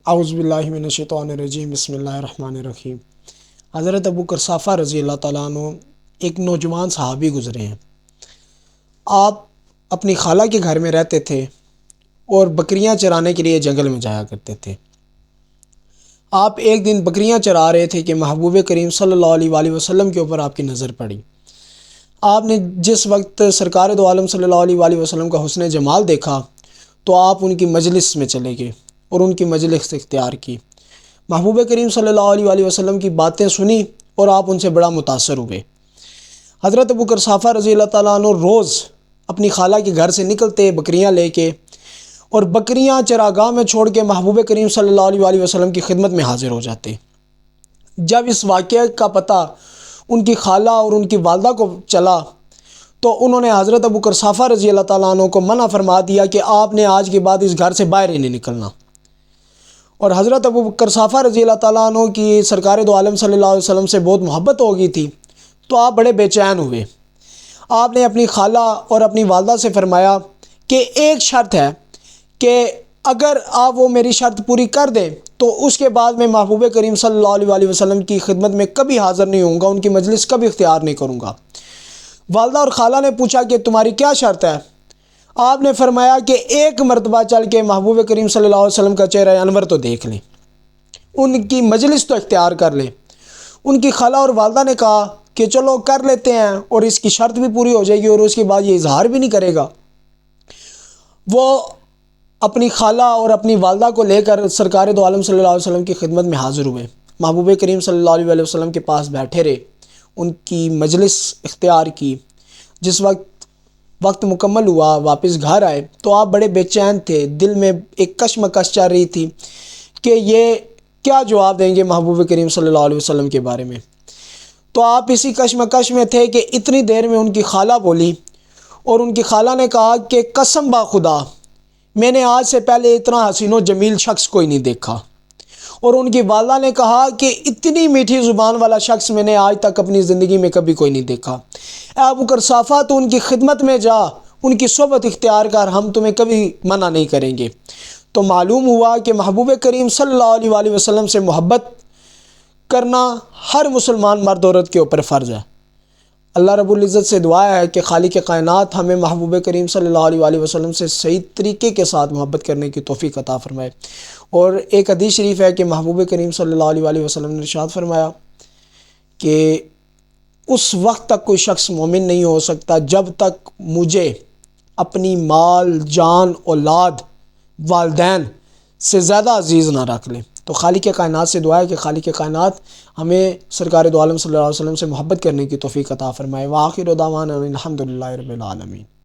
اعوذ باللہ من الشیطان الرجیم، بسم اللہ الرحمن الرحیم۔ حضرت ابو قرصافہ رضی اللہ تعالیٰ عنہ ایک نوجوان صحابی گزرے ہیں۔ آپ اپنی خالہ کے گھر میں رہتے تھے اور بکریاں چرانے کے لیے جنگل میں جایا کرتے تھے۔ آپ ایک دن بکریاں چرا رہے تھے کہ محبوب کریم صلی اللہ علیہ وآلہ وسلم کے اوپر آپ کی نظر پڑی۔ آپ نے جس وقت سرکار دو عالم صلی اللہ علیہ وآلہ وسلم کا حسن جمال دیکھا تو آپ ان کی مجلس میں چلے گئے اور ان کی مجلس اختیار کی۔ محبوب کریم صلی اللہ علیہ وآلہ وسلم کی باتیں سنی اور آپ ان سے بڑا متاثر ہوئے۔ حضرت ابو قرصافہ رضی اللہ تعالیٰ عنہ روز اپنی خالہ کے گھر سے نکلتے بکریاں لے کے اور بکریاں چراگاہ میں چھوڑ کے محبوب کریم صلی اللہ علیہ وآلہ وسلم کی خدمت میں حاضر ہو جاتے۔ جب اس واقعے کا پتہ ان کی خالہ اور ان کی والدہ کو چلا تو انہوں نے حضرت ابو قرصافہ رضی اللہ تعالیٰ عنہ کو منع فرما دیا کہ آپ نے آج کے بعد اس گھر سے باہر ہی نہیں نکلنا۔ اور حضرت ابو قرصافہ رضی اللہ تعالیٰ عنہ کی سرکار دو عالم صلی اللہ علیہ وسلم سے بہت محبت ہو گئی تھی، تو آپ بڑے بے چین ہوئے۔ آپ نے اپنی خالہ اور اپنی والدہ سے فرمایا کہ ایک شرط ہے کہ اگر آپ وہ میری شرط پوری کر دیں تو اس کے بعد میں محبوب کریم صلی اللہ علیہ وآلہ وسلم کی خدمت میں کبھی حاضر نہیں ہوں گا، ان کی مجلس کبھی اختیار نہیں کروں گا۔ والدہ اور خالہ نے پوچھا کہ تمہاری کیا شرط ہے؟ آپ نے فرمایا کہ ایک مرتبہ چل کے محبوب کریم صلی اللہ علیہ وسلم کا چہرہ انور تو دیکھ لیں، ان کی مجلس تو اختیار کر لیں۔ ان کی خالہ اور والدہ نے کہا کہ چلو کر لیتے ہیں، اور اس کی شرط بھی پوری ہو جائے گی اور اس کے بعد یہ اظہار بھی نہیں کرے گا۔ وہ اپنی خالہ اور اپنی والدہ کو لے کر سرکار دو عالم صلی اللہ علیہ وسلم کی خدمت میں حاضر ہوئے۔ محبوب کریم صلی اللہ علیہ وسلم کے پاس بیٹھے رہے، ان کی مجلس اختیار کی۔ جس وقت مکمل ہوا، واپس گھر آئے تو آپ بڑے بے چین تھے، دل میں ایک کشمکش چل رہی تھی کہ یہ کیا جواب دیں گے محبوب کریم صلی اللہ علیہ وسلم کے بارے میں۔ تو آپ اسی کشمکش میں تھے کہ اتنی دیر میں ان کی خالہ بولی، اور ان کی خالہ نے کہا کہ قسم با خدا، میں نے آج سے پہلے اتنا حسین و جمیل شخص کوئی نہیں دیکھا۔ اور ان کی والدہ نے کہا کہ اتنی میٹھی زبان والا شخص میں نے آج تک اپنی زندگی میں کبھی کوئی نہیں دیکھا۔ اے ابو قرصافہ، تو ان کی خدمت میں جا، ان کی صحبت اختیار کر، ہم تمہیں کبھی منع نہیں کریں گے۔ تو معلوم ہوا کہ محبوب کریم صلی اللہ علیہ وآلہ وسلم سے محبت کرنا ہر مسلمان مرد عورت کے اوپر فرض ہے۔ اللہ رب العزت سے دعا ہے کہ خالق کائنات ہمیں محبوب کریم صلی اللہ علیہ وآلہ وسلم سے صحیح طریقے کے ساتھ محبت کرنے کی توفیق عطا فرمائے۔ اور ایک حدیث شریف ہے کہ محبوب کریم صلی اللہ علیہ وآلہ وسلم نے ارشاد فرمایا کہ اس وقت تک کوئی شخص مومن نہیں ہو سکتا جب تک مجھے اپنی مال، جان، اولاد، والدین سے زیادہ عزیز نہ رکھ لیں۔ تو خالق کائنات سے دعا ہے کہ خالق کائنات ہمیں سرکار دو عالم صلی اللہ علیہ وسلم سے محبت کرنے کی توفیق عطا فرمائے۔ وآخر دعوانا الحمد للہ رب العالمین۔